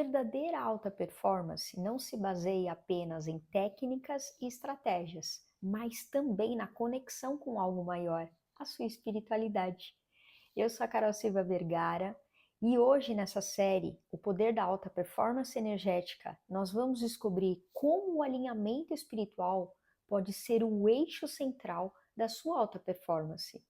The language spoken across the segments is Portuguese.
verdadeira alta performance não se baseia apenas em técnicas e estratégias, mas também na conexão com algo maior, a sua espiritualidade. Eu sou a Carol Silva Vergara e hoje nessa série, O Poder da Alta Performance Energética, nós vamos descobrir como o alinhamento espiritual pode ser o eixo central da sua alta performance.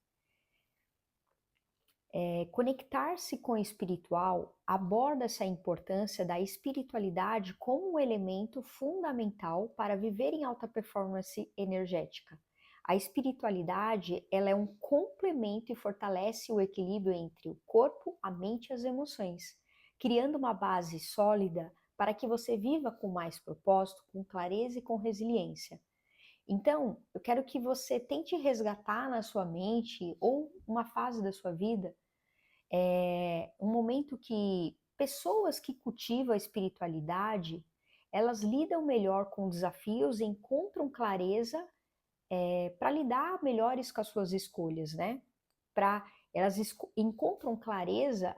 Conectar-se com o espiritual aborda essa importância da espiritualidade como um elemento fundamental para viver em alta performance energética. A espiritualidade, ela é um complemento e fortalece o equilíbrio entre o corpo, a mente e as emoções, criando uma base sólida para que você viva com mais propósito, com clareza e com resiliência. Então, eu quero que você tente resgatar na sua mente ou uma fase da sua vida um momento que pessoas que cultivam a espiritualidade, elas lidam melhor com desafios e encontram clareza para lidar melhores com as suas escolhas, né? Elas encontram clareza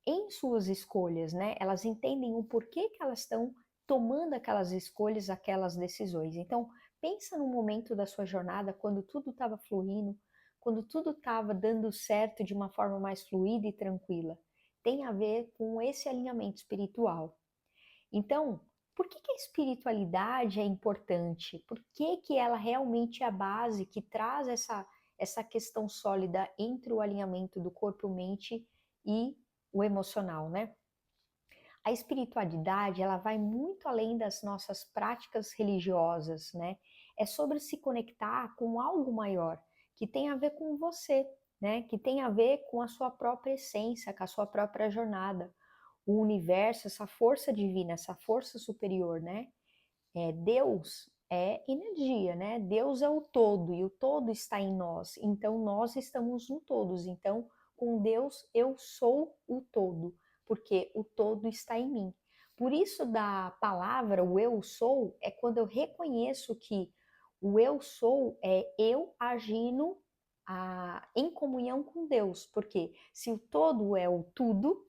em suas escolhas, né? Elas entendem o porquê que elas estão tomando aquelas escolhas, aquelas decisões. Então, pensa no momento da sua jornada quando tudo estava fluindo, quando tudo estava dando certo de uma forma mais fluida e tranquila. Tem a ver com esse alinhamento espiritual. Então, por que a espiritualidade é importante? Por que ela realmente é a base que traz essa questão sólida entre o alinhamento do corpo-mente e o emocional, né? A espiritualidade, ela vai muito além das nossas práticas religiosas, né? É sobre se conectar com algo maior, que tem a ver com você, né? Que tem a ver com a sua própria essência, com a sua própria jornada. O universo, essa força divina, essa força superior, né? Deus é energia, né? Deus é o todo e o todo está em nós. Então nós estamos no todos. Então, com Deus eu sou o todo, porque o todo está em mim. Por isso da palavra o eu sou é quando eu reconheço que o eu sou é eu agindo em comunhão com Deus, porque se o todo é o tudo,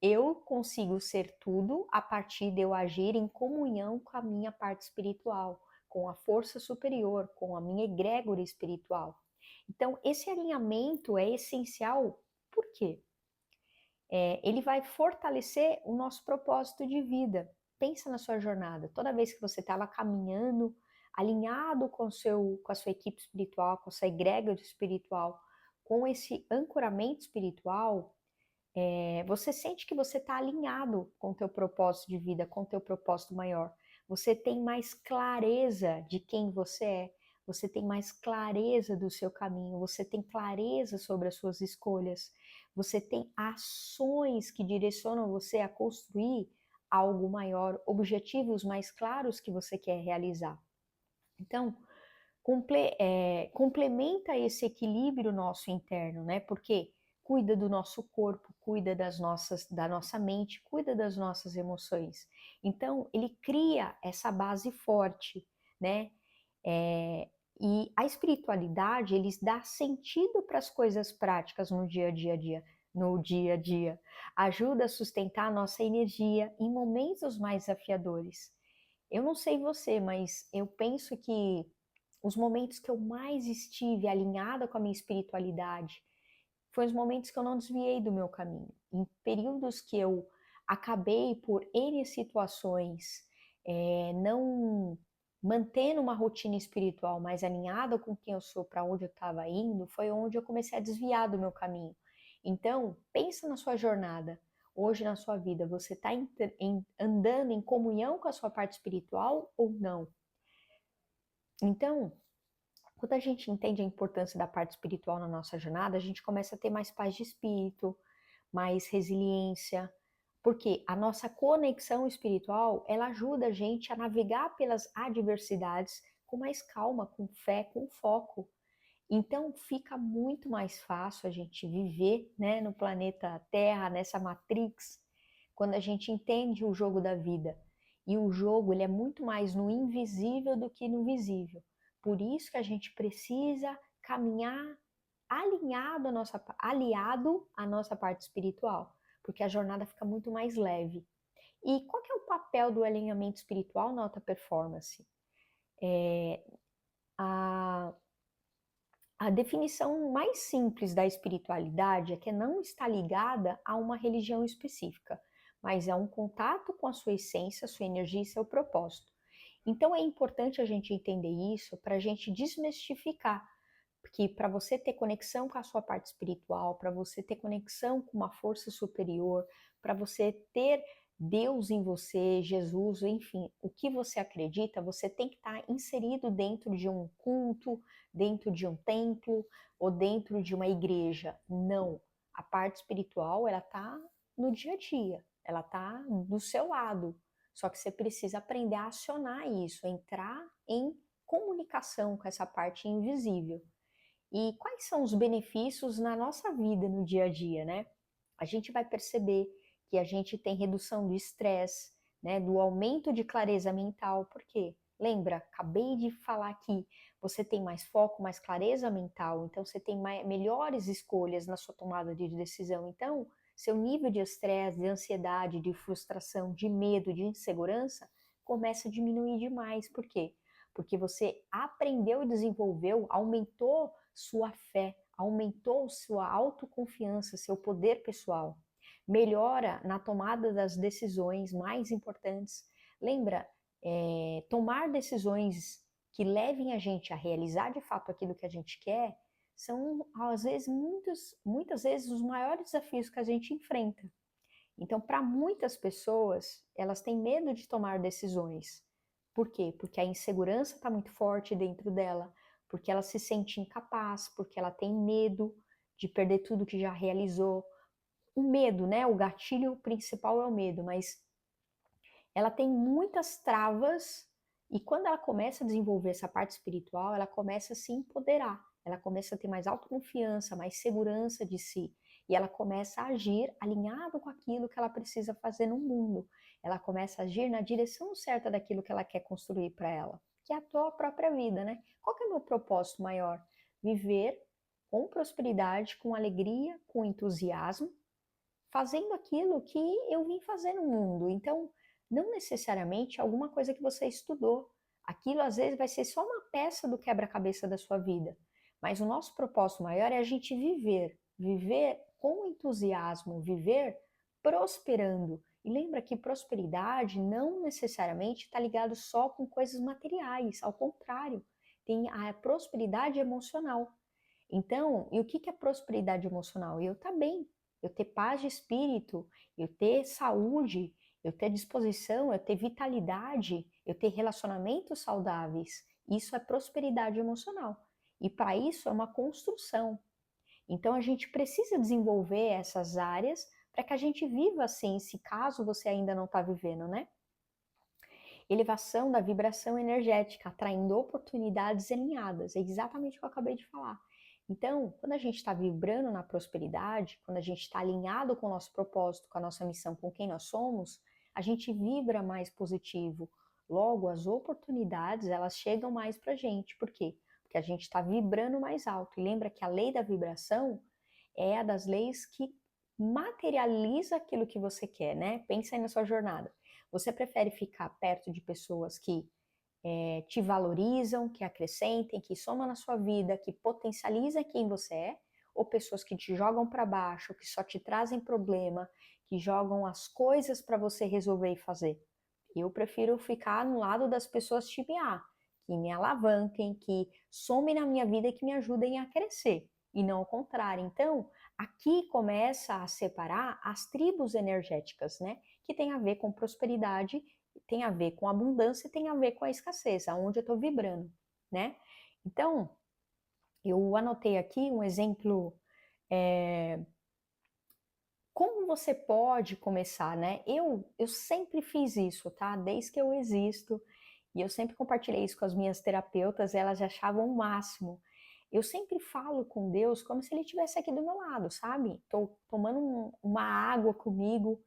eu consigo ser tudo a partir de eu agir em comunhão com a minha parte espiritual, com a força superior, com a minha egrégora espiritual. Então, esse alinhamento é essencial, por quê? Ele vai fortalecer o nosso propósito de vida. Pensa na sua jornada. Toda vez que você estava caminhando, alinhado com a sua equipe espiritual, com a sua egrégora espiritual, com esse ancoramento espiritual, você sente que você está alinhado com o teu propósito de vida, com o teu propósito maior. Você tem mais clareza de quem você tem mais clareza do seu caminho, você tem clareza sobre as suas escolhas, você tem ações que direcionam você a construir algo maior, objetivos mais claros que você quer realizar. Então, complementa esse equilíbrio nosso interno, né? Porque cuida do nosso corpo, cuida da nossa mente, cuida das nossas emoções. Então, ele cria essa base forte, né? E a espiritualidade, eles dá sentido para as coisas práticas no dia a dia. Ajuda a sustentar a nossa energia em momentos mais desafiadores. Eu não sei você, mas eu penso que os momentos que eu mais estive alinhada com a minha espiritualidade foram os momentos que eu não desviei do meu caminho. Em períodos que eu acabei por N situações, não mantendo uma rotina espiritual mais alinhada com quem eu sou, para onde eu estava indo, foi onde eu comecei a desviar do meu caminho. Então, pensa na sua jornada. Hoje na sua vida, você está andando em comunhão com a sua parte espiritual ou não? Então, quando a gente entende a importância da parte espiritual na nossa jornada, a gente começa a ter mais paz de espírito, mais resiliência, porque a nossa conexão espiritual, ela ajuda a gente a navegar pelas adversidades com mais calma, com fé, com foco. Então fica muito mais fácil a gente viver, né, no planeta Terra, nessa matrix, quando a gente entende o jogo da vida. E o jogo ele é muito mais no invisível do que no visível. Por isso que a gente precisa caminhar aliado à nossa parte espiritual, porque a jornada fica muito mais leve. E qual que papel do alinhamento espiritual na alta performance? A, a definição mais simples da espiritualidade é que não está ligada a uma religião específica, mas é um contato com a sua essência, sua energia e seu propósito. Então é importante a gente entender isso para a gente desmistificar, porque para você ter conexão com a sua parte espiritual, para você ter conexão com uma força superior, para você ter Deus em você, Jesus, enfim, o que você acredita, você tem que estar inserido dentro de um culto, dentro de um templo ou dentro de uma igreja. Não, a parte espiritual, ela está no dia a dia, ela está do seu lado. Só que você precisa aprender a acionar isso, entrar em comunicação com essa parte invisível. E quais são os benefícios na nossa vida no dia a dia, né? A gente vai perceber que a gente tem redução do estresse, né, do aumento de clareza mental, por quê? Lembra, acabei de falar que você tem mais foco, mais clareza mental, então você tem melhores escolhas na sua tomada de decisão. Então, seu nível de estresse, de ansiedade, de frustração, de medo, de insegurança começa a diminuir demais. Por quê? Porque você aprendeu e desenvolveu, aumentou sua fé, aumentou sua autoconfiança, seu poder pessoal, melhora na tomada das decisões mais importantes. Lembra, tomar decisões que levem a gente a realizar de fato aquilo que a gente quer são, às vezes, muitas vezes, os maiores desafios que a gente enfrenta. Então, para muitas pessoas, elas têm medo de tomar decisões. Por quê? Porque a insegurança está muito forte dentro dela, porque ela se sente incapaz, porque ela tem medo de perder tudo que já realizou. O medo, né? O gatilho principal é o medo, mas ela tem muitas travas e quando ela começa a desenvolver essa parte espiritual, ela começa a se empoderar, ela começa a ter mais autoconfiança, mais segurança de si e ela começa a agir alinhado com aquilo que ela precisa fazer no mundo. Ela começa a agir na direção certa daquilo que ela quer construir para ela, que é a tua própria vida, né? Qual que é o meu propósito maior? Viver com prosperidade, com alegria, com entusiasmo, fazendo aquilo que eu vim fazer no mundo. Então, não necessariamente alguma coisa que você estudou. Aquilo às vezes vai ser só uma peça do quebra-cabeça da sua vida. Mas o nosso propósito maior é a gente viver, viver com entusiasmo, viver prosperando. E lembra que prosperidade não necessariamente está ligado só com coisas materiais, ao contrário, tem a prosperidade emocional. Então, e o que é prosperidade emocional? Eu estar bem, eu ter paz de espírito, eu ter saúde, eu ter disposição, eu ter vitalidade, eu ter relacionamentos saudáveis. Isso é prosperidade emocional. E para isso é uma construção. Então a gente precisa desenvolver essas áreas para que a gente viva assim, se caso você ainda não está vivendo, né? Elevação da vibração energética, atraindo oportunidades alinhadas. É exatamente o que eu acabei de falar. Então, quando a gente está vibrando na prosperidade, quando a gente está alinhado com o nosso propósito, com a nossa missão, com quem nós somos, a gente vibra mais positivo. Logo, as oportunidades, elas chegam mais para a gente. Por quê? Porque a gente está vibrando mais alto. E lembra que a lei da vibração é a das leis que materializa aquilo que você quer, né? Pensa aí na sua jornada. Você prefere ficar perto de pessoas que te valorizam, que acrescentem, que somam na sua vida, que potencializam quem você é, ou pessoas que te jogam para baixo, que só te trazem problema, que jogam as coisas para você resolver e fazer? Eu prefiro ficar no lado das pessoas tipo A, que me alavanquem, que somem na minha vida e que me ajudem a crescer, e não ao contrário. Então, aqui começa a separar as tribos energéticas, né? Que tem a ver com prosperidade, tem a ver com abundância, tem a ver com a escassez, aonde eu estou vibrando, né? Então, eu anotei aqui um exemplo. Como você pode começar, né? Eu sempre fiz isso, tá? Desde que eu existo, e eu sempre compartilhei isso com as minhas terapeutas, elas achavam o máximo. Eu sempre falo com Deus como se ele estivesse aqui do meu lado, sabe? Tô tomando uma água comigo,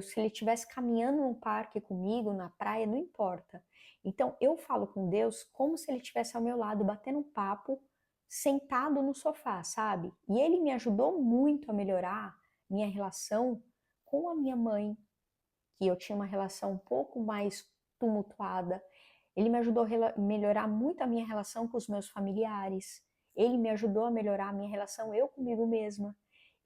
se ele estivesse caminhando num parque comigo, na praia, não importa. Então eu falo com Deus como se ele estivesse ao meu lado, batendo um papo, sentado no sofá, sabe? E ele me ajudou muito a melhorar minha relação com a minha mãe, que eu tinha uma relação um pouco mais tumultuada. Ele me ajudou a melhorar muito a minha relação com os meus familiares. Ele me ajudou a melhorar a minha relação eu comigo mesma.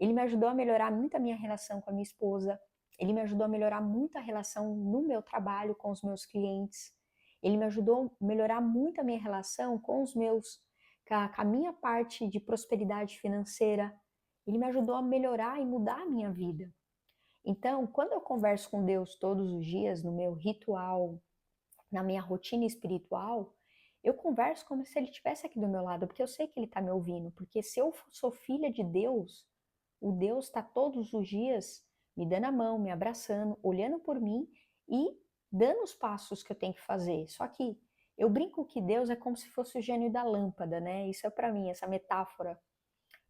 Ele me ajudou a melhorar muito a minha relação com a minha esposa. Ele me ajudou a melhorar muito a relação no meu trabalho com os meus clientes. Ele me ajudou a melhorar muito a minha relação com os meus, com a minha parte de prosperidade financeira. Ele me ajudou a melhorar e mudar a minha vida. Então, quando eu converso com Deus todos os dias, no meu ritual, na minha rotina espiritual, eu converso como se ele estivesse aqui do meu lado, porque eu sei que ele está me ouvindo. Porque se eu sou filha de Deus, o Deus está todos os dias me dando a mão, me abraçando, olhando por mim e dando os passos que eu tenho que fazer. Só que eu brinco que Deus é como se fosse o gênio da lâmpada, né? Isso é para mim, essa metáfora.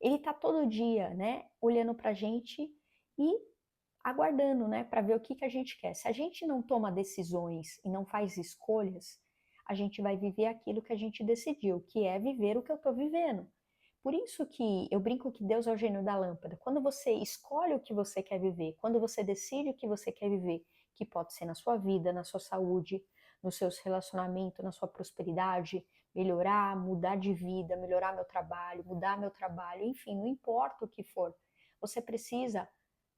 Ele está todo dia, né, olhando para a gente e aguardando, né, para ver o que a gente quer. Se a gente não toma decisões e não faz escolhas, a gente vai viver aquilo que a gente decidiu, que é viver o que eu estou vivendo. Por isso que eu brinco que Deus é o gênio da lâmpada. Quando você escolhe o que você quer viver, quando você decide o que você quer viver, que pode ser na sua vida, na sua saúde, nos seus relacionamentos, na sua prosperidade, melhorar, mudar de vida, melhorar meu trabalho, enfim, não importa o que for. Você precisa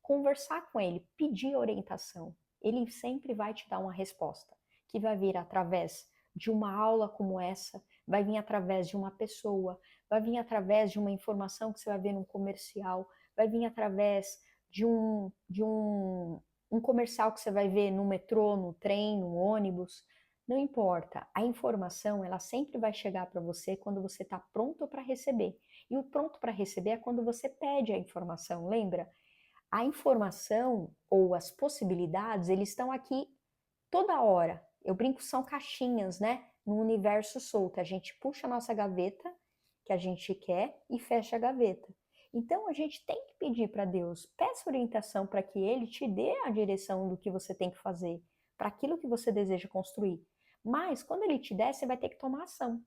conversar com ele, pedir orientação. Ele sempre vai te dar uma resposta, que vai vir através de uma aula como essa, vai vir através de uma pessoa, vai vir através de uma informação que você vai ver num comercial, vai vir através de um comercial que você vai ver no metrô, no trem, no ônibus. Não importa, a informação ela sempre vai chegar para você quando você está pronto para receber. E o pronto para receber é quando você pede a informação, lembra? A informação ou as possibilidades, eles estão aqui toda hora. Eu brinco, são caixinhas, né? No universo solto. A gente puxa a nossa gaveta, que a gente quer, e fecha a gaveta. Então a gente tem que pedir para Deus, peça orientação para que Ele te dê a direção do que você tem que fazer, para aquilo que você deseja construir. Mas quando Ele te der, você vai ter que tomar ação.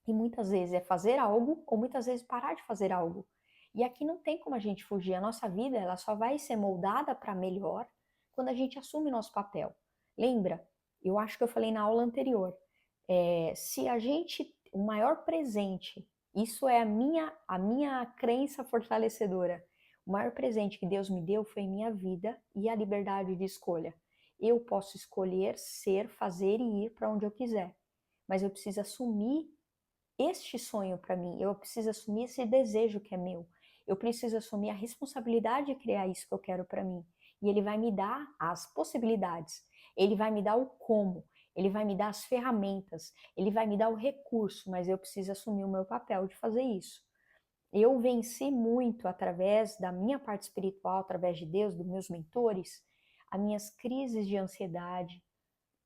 E muitas vezes é fazer algo, ou muitas vezes parar de fazer algo. E aqui não tem como a gente fugir. A nossa vida ela só vai ser moldada para melhor quando a gente assume nosso papel. Lembra? Eu acho que eu falei na aula anterior. Se a gente, o maior presente, isso é a minha crença fortalecedora. O maior presente que Deus me deu foi minha vida e a liberdade de escolha. Eu posso escolher ser, fazer e ir para onde eu quiser. Mas eu preciso assumir este sonho para mim, eu preciso assumir esse desejo que é meu, eu preciso assumir a responsabilidade de criar isso que eu quero para mim. E ele vai me dar as possibilidades, ele vai me dar o como, ele vai me dar as ferramentas, ele vai me dar o recurso, mas eu preciso assumir o meu papel de fazer isso. Eu venci muito através da minha parte espiritual, através de Deus, dos meus mentores, as minhas crises de ansiedade,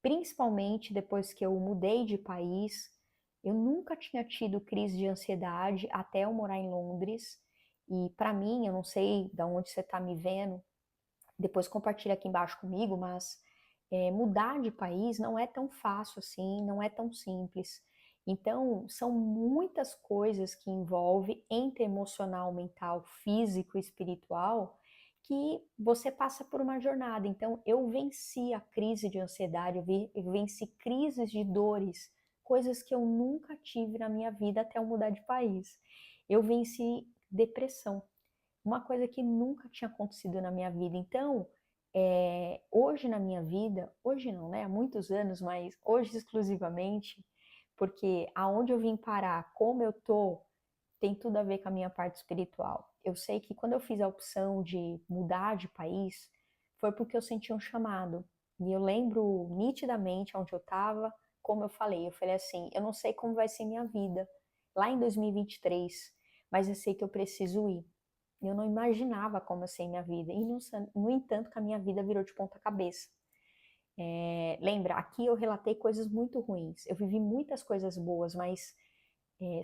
principalmente depois que eu mudei de país. Eu nunca tinha tido crise de ansiedade até eu morar em Londres. E para mim, eu não sei de onde você está me vendo, depois compartilha aqui embaixo comigo, mas mudar de país não é tão fácil assim, não é tão simples. Então, são muitas coisas que envolvem entre emocional, mental, físico e espiritual que você passa por uma jornada. Então, eu venci a crise de ansiedade, eu venci crises de dores, coisas que eu nunca tive na minha vida até eu mudar de país. Eu venci depressão, uma coisa que nunca tinha acontecido na minha vida. Então, hoje na minha vida, hoje não, né? Há muitos anos, mas hoje exclusivamente, porque aonde eu vim parar, como eu tô, tem tudo a ver com a minha parte espiritual. Eu sei que quando eu fiz a opção de mudar de país, foi porque eu senti um chamado. E eu lembro nitidamente onde eu estava, como eu falei assim, eu não sei como vai ser minha vida lá em 2023, mas eu sei que eu preciso ir. Eu não imaginava como ia ser minha vida. E, no entanto, que a minha vida virou de ponta cabeça. Lembra, aqui eu relatei coisas muito ruins. Eu vivi muitas coisas boas, mas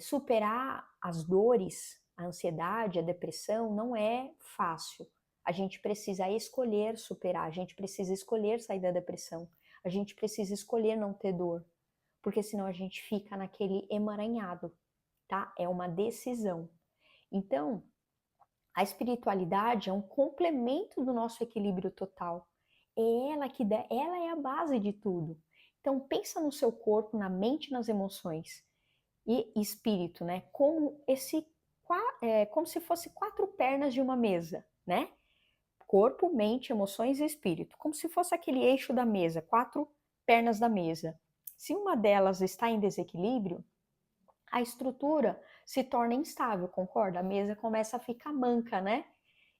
superar as dores, a ansiedade, a depressão, não é fácil. A gente precisa escolher superar, a gente precisa escolher sair da depressão, a gente precisa escolher não ter dor, porque senão a gente fica naquele emaranhado, tá? É uma decisão. Então, a espiritualidade é um complemento do nosso equilíbrio total. é ela que dá, ela é a base de tudo. Então pensa no seu corpo, na mente, nas emoções e espírito, né? Como como se fosse quatro pernas de uma mesa, né? Corpo, mente, emoções e espírito, como se fosse aquele eixo da mesa, quatro pernas da mesa. Se uma delas está em desequilíbrio, a estrutura se torna instável, concorda? A mesa começa a ficar manca, né?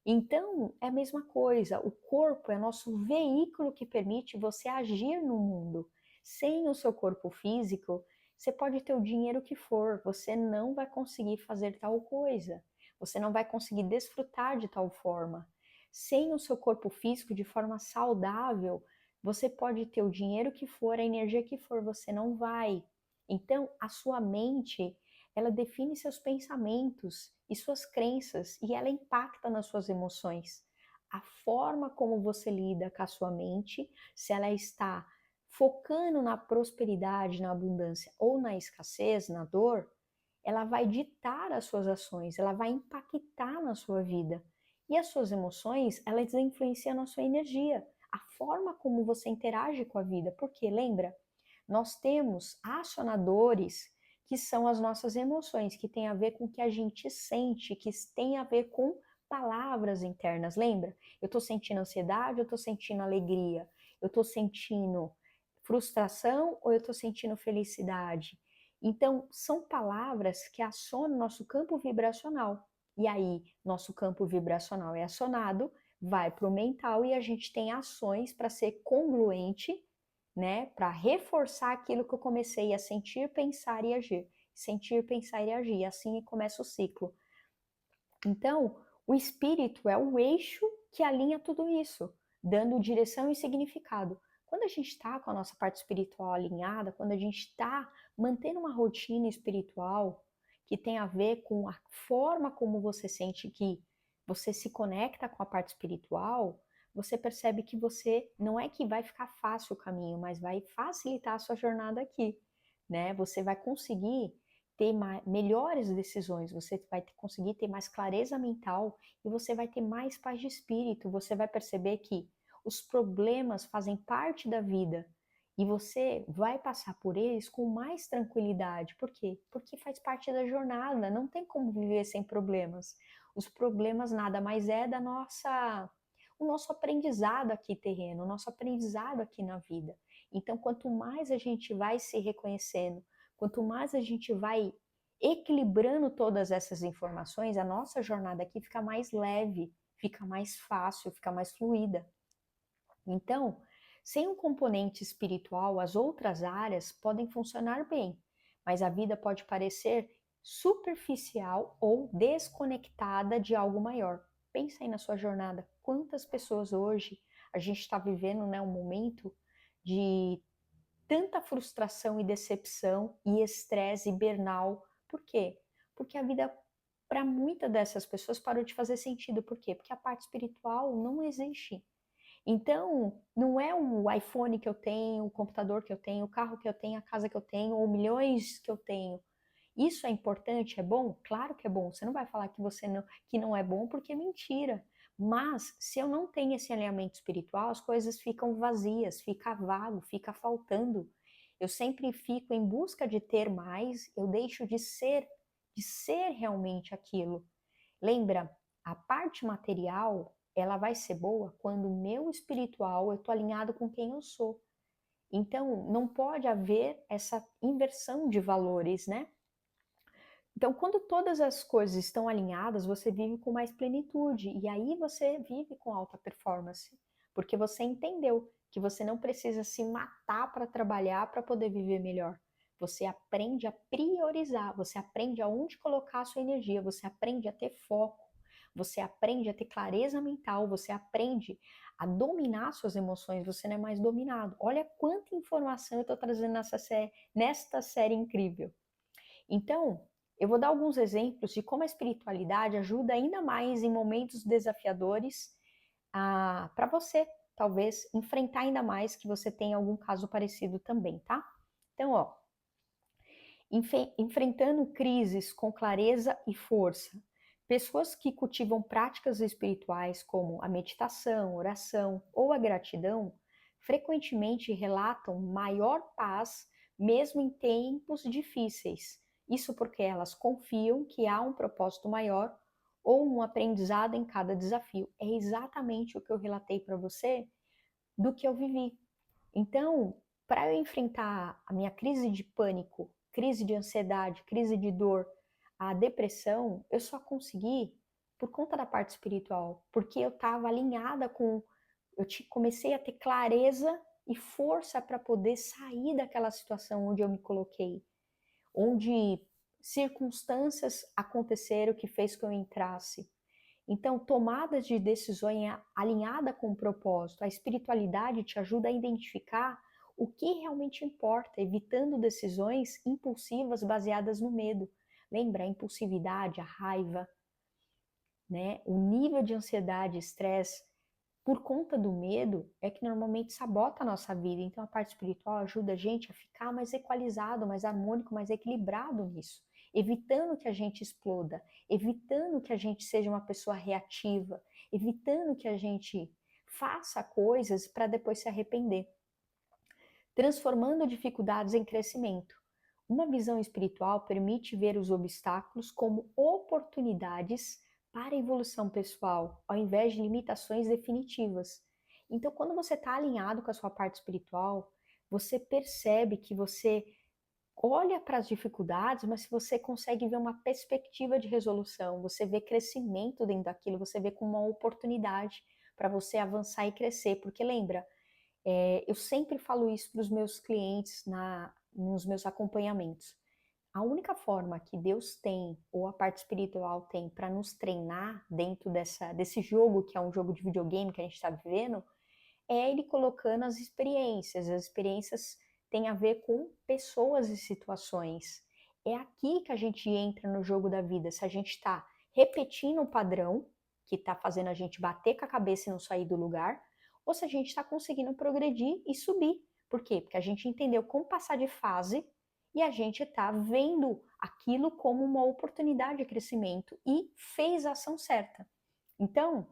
Então, é a mesma coisa. O corpo é nosso veículo que permite você agir no mundo. Sem o seu corpo físico, você pode ter o dinheiro que for, você não vai conseguir fazer tal coisa. Você não vai conseguir desfrutar de tal forma. Sem o seu corpo físico de forma saudável, você pode ter o dinheiro que for, a energia que for, você não vai. Então, a sua mente, ela define seus pensamentos e suas crenças e ela impacta nas suas emoções. A forma como você lida com a sua mente, se ela está focando na prosperidade, na abundância ou na escassez, na dor, ela vai ditar as suas ações, ela vai impactar na sua vida. E as suas emoções, elas influenciam na sua energia, a forma como você interage com a vida. Porque lembra, nós temos acionadores que são as nossas emoções, que tem a ver com o que a gente sente, que tem a ver com palavras internas, lembra? Eu estou sentindo ansiedade, eu estou sentindo alegria, eu estou sentindo frustração ou eu estou sentindo felicidade. Então, são palavras que acionam nosso campo vibracional. E aí, nosso campo vibracional é acionado, vai para o mental e a gente tem ações para ser congruente, né, para reforçar aquilo que eu comecei a sentir, pensar e agir. Sentir, pensar e agir. Assim começa o ciclo. Então, o espírito é o eixo que alinha tudo isso, dando direção e significado. Quando a gente está com a nossa parte espiritual alinhada, quando a gente está mantendo uma rotina espiritual que tem a ver com a forma como você sente que você se conecta com a parte espiritual, você percebe que você não é que vai ficar fácil o caminho, mas vai facilitar a sua jornada aqui, né? Você vai conseguir ter melhores decisões, você vai conseguir ter mais clareza mental e você vai ter mais paz de espírito. Você vai perceber que os problemas fazem parte da vida e você vai passar por eles com mais tranquilidade. Por quê? Porque faz parte da jornada, não tem como viver sem problemas. Os problemas nada mais é da o nosso aprendizado aqui terreno, o nosso aprendizado aqui na vida. Então, quanto mais a gente vai se reconhecendo, quanto mais a gente vai equilibrando todas essas informações, a nossa jornada aqui fica mais leve, fica mais fácil, fica mais fluida. Então, sem um componente espiritual, as outras áreas podem funcionar bem, mas a vida pode parecer superficial ou desconectada de algo maior. Pensa aí na sua jornada, quantas pessoas hoje a gente está vivendo, né, um momento de tanta frustração e decepção e estresse e burnout. Por quê? Porque a vida para muitas dessas pessoas parou de fazer sentido. Por quê? Porque a parte espiritual não existe. Então, não é o iPhone que eu tenho, o computador que eu tenho, o carro que eu tenho, a casa que eu tenho, ou milhões que eu tenho. Isso é importante, é bom? Claro que é bom. Você não vai falar que não é bom porque é mentira. Mas se eu não tenho esse alinhamento espiritual, as coisas ficam vazias, fica vago, fica faltando. Eu sempre fico em busca de ter mais, eu deixo de ser realmente aquilo. Lembra, a parte material, ela vai ser boa quando o meu espiritual, eu estou alinhado com quem eu sou. Então, não pode haver essa inversão de valores, né? Então, quando todas as coisas estão alinhadas, você vive com mais plenitude e aí você vive com alta performance, porque você entendeu que você não precisa se matar para trabalhar para poder viver melhor. Você aprende a priorizar, você aprende aonde colocar a sua energia, você aprende a ter foco, você aprende a ter clareza mental, você aprende a dominar suas emoções, você não é mais dominado. Olha quanta informação eu estou trazendo nesta série incrível. Então, eu vou dar alguns exemplos de como a espiritualidade ajuda ainda mais em momentos desafiadores para você, talvez, enfrentar ainda mais que você tenha algum caso parecido também, tá? Então, ó, enfrentando crises com clareza e força. Pessoas que cultivam práticas espirituais como a meditação, oração ou a gratidão frequentemente relatam maior paz mesmo em tempos difíceis. Isso porque elas confiam que há um propósito maior ou um aprendizado em cada desafio. É exatamente o que eu relatei para você do que eu vivi. Então, para eu enfrentar a minha crise de pânico, crise de ansiedade, crise de dor, a depressão, eu só consegui por conta da parte espiritual, porque eu estava alinhada com, comecei a ter clareza e força para poder sair daquela situação onde eu me coloquei, onde circunstâncias aconteceram que fez que eu entrasse. Então, tomadas de decisões alinhada com o propósito, a espiritualidade te ajuda a identificar o que realmente importa, evitando decisões impulsivas baseadas no medo. Lembra a impulsividade, a raiva, né? O nível de ansiedade e estresse por conta do medo é que normalmente sabota a nossa vida. Então, a parte espiritual ajuda a gente a ficar mais equalizado, mais harmônico, mais equilibrado nisso, evitando que a gente exploda, evitando que a gente seja uma pessoa reativa, evitando que a gente faça coisas para depois se arrepender, transformando dificuldades em crescimento. Uma visão espiritual permite ver os obstáculos como oportunidades para a evolução pessoal, ao invés de limitações definitivas. Então, quando você está alinhado com a sua parte espiritual, você percebe que você olha para as dificuldades, mas você consegue ver uma perspectiva de resolução, você vê crescimento dentro daquilo, você vê como uma oportunidade para você avançar e crescer. Porque lembra, eu sempre falo isso para os meus clientes nos meus acompanhamentos. A única forma que Deus tem, ou a parte espiritual tem, para nos treinar dentro desse jogo, que é um jogo de videogame que a gente está vivendo, é Ele colocando as experiências. As experiências têm a ver com pessoas e situações. É aqui que a gente entra no jogo da vida. Se a gente está repetindo um padrão, que está fazendo a gente bater com a cabeça e não sair do lugar, ou se a gente está conseguindo progredir e subir. Por quê? Porque a gente entendeu como passar de fase e a gente está vendo aquilo como uma oportunidade de crescimento e fez a ação certa. Então,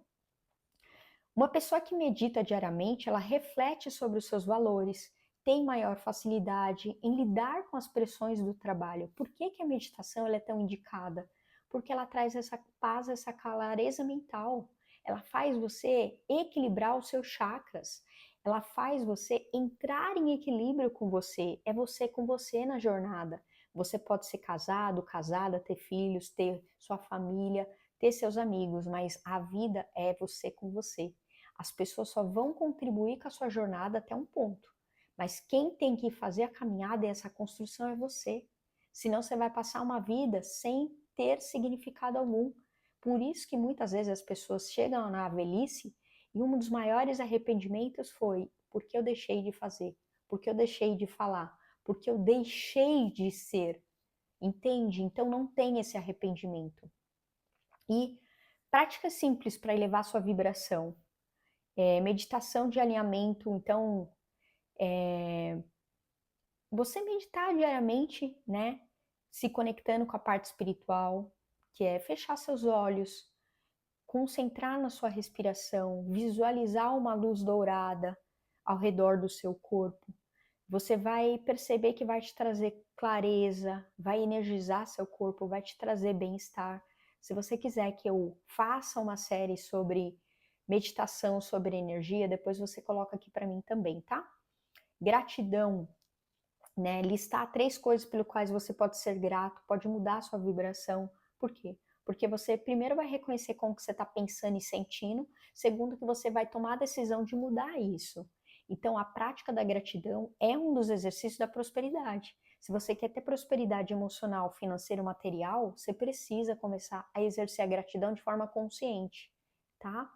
uma pessoa que medita diariamente, ela reflete sobre os seus valores, tem maior facilidade em lidar com as pressões do trabalho. Por que a meditação ela é tão indicada? Porque ela traz essa paz, essa clareza mental. Ela faz você equilibrar os seus chakras. Ela faz você entrar em equilíbrio com você. É você com você na jornada. Você pode ser casado, casada, ter filhos, ter sua família, ter seus amigos, mas a vida é você com você. As pessoas só vão contribuir com a sua jornada até um ponto. Mas quem tem que fazer a caminhada e essa construção é você. Senão você vai passar uma vida sem ter significado algum. Por isso que muitas vezes as pessoas chegam na velhice e um dos maiores arrependimentos foi porque eu deixei de fazer, porque eu deixei de falar, porque eu deixei de ser. Entende? Então não tem esse arrependimento. E práticas simples para elevar sua vibração. Meditação de alinhamento, então você meditar diariamente, né? Se conectando com a parte espiritual, que é fechar seus olhos, concentrar na sua respiração, visualizar uma luz dourada ao redor do seu corpo. Você vai perceber que vai te trazer clareza, vai energizar seu corpo, vai te trazer bem-estar. Se você quiser que eu faça uma série sobre meditação, sobre energia, depois você coloca aqui para mim também, tá? Gratidão, né? Listar 3 coisas pelas quais você pode ser grato, pode mudar a sua vibração. Por quê? Porque você primeiro vai reconhecer como que você está pensando e sentindo, segundo que você vai tomar a decisão de mudar isso. Então, a prática da gratidão é um dos exercícios da prosperidade. Se você quer ter prosperidade emocional, financeira e material, você precisa começar a exercer a gratidão de forma consciente, tá?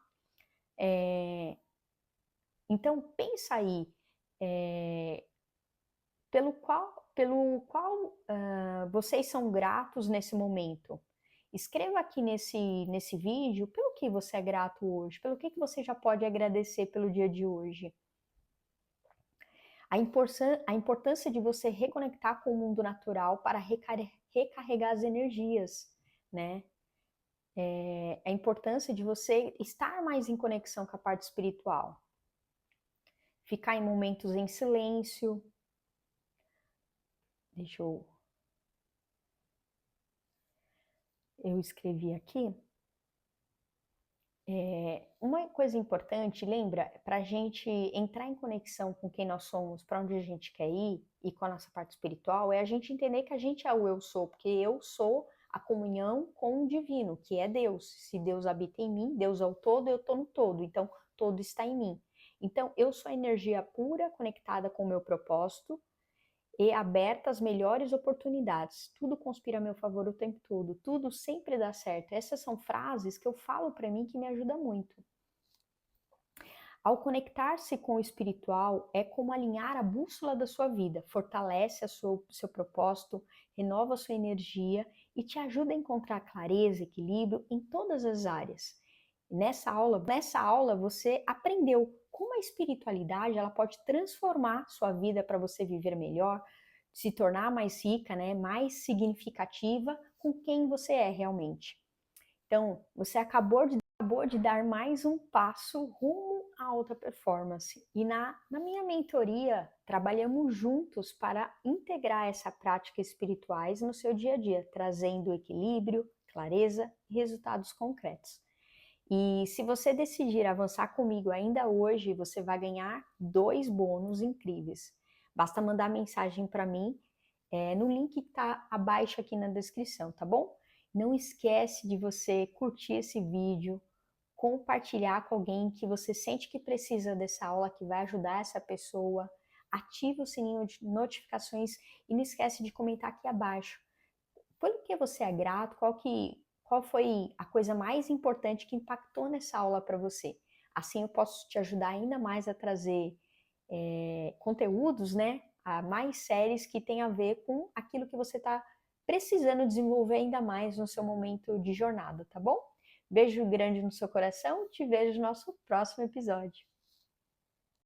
Então, pensa aí, pelo qual vocês são gratos nesse momento. Escreva aqui nesse vídeo pelo que você é grato hoje, pelo que você já pode agradecer pelo dia de hoje. A importância de você reconectar com o mundo natural para recarregar as energias, né? a importância de você estar mais em conexão com a parte espiritual. Ficar em momentos em silêncio. Deixa eu escrevi aqui. Uma coisa importante, lembra, para a gente entrar em conexão com quem nós somos, para onde a gente quer ir e com a nossa parte espiritual, é a gente entender que a gente é o eu sou, porque eu sou a comunhão com o divino, que é Deus. Se Deus habita em mim, Deus é o todo, eu estou no todo, então todo está em mim. Então eu sou a energia pura, conectada com o meu propósito, e aberta às melhores oportunidades. Tudo conspira a meu favor o tempo todo, tudo sempre dá certo. Essas são frases que eu falo para mim que me ajudam muito. Ao conectar-se com o espiritual, é como alinhar a bússola da sua vida, fortalece seu propósito, renova a sua energia e te ajuda a encontrar clareza, equilíbrio em todas as áreas. Nessa aula você aprendeu como a espiritualidade ela pode transformar sua vida para você viver melhor, se tornar mais rica, né, mais significativa com quem você é realmente. Então, você acabou de dar mais um passo rumo à alta performance. E na minha mentoria, trabalhamos juntos para integrar essa prática espirituais no seu dia a dia, trazendo equilíbrio, clareza e resultados concretos. E se você decidir avançar comigo ainda hoje, você vai ganhar 2 bônus incríveis. Basta mandar mensagem para mim no link que está abaixo aqui na descrição, tá bom? Não esquece de você curtir esse vídeo, compartilhar com alguém que você sente que precisa dessa aula, que vai ajudar essa pessoa. Ativa o sininho de notificações e não esquece de comentar aqui abaixo. Pelo que você é grato, qual foi a coisa mais importante que impactou nessa aula para você? Assim eu posso te ajudar ainda mais a trazer conteúdos, né? A mais séries que tem a ver com aquilo que você está precisando desenvolver ainda mais no seu momento de jornada, tá bom? Beijo grande no seu coração, te vejo no nosso próximo episódio.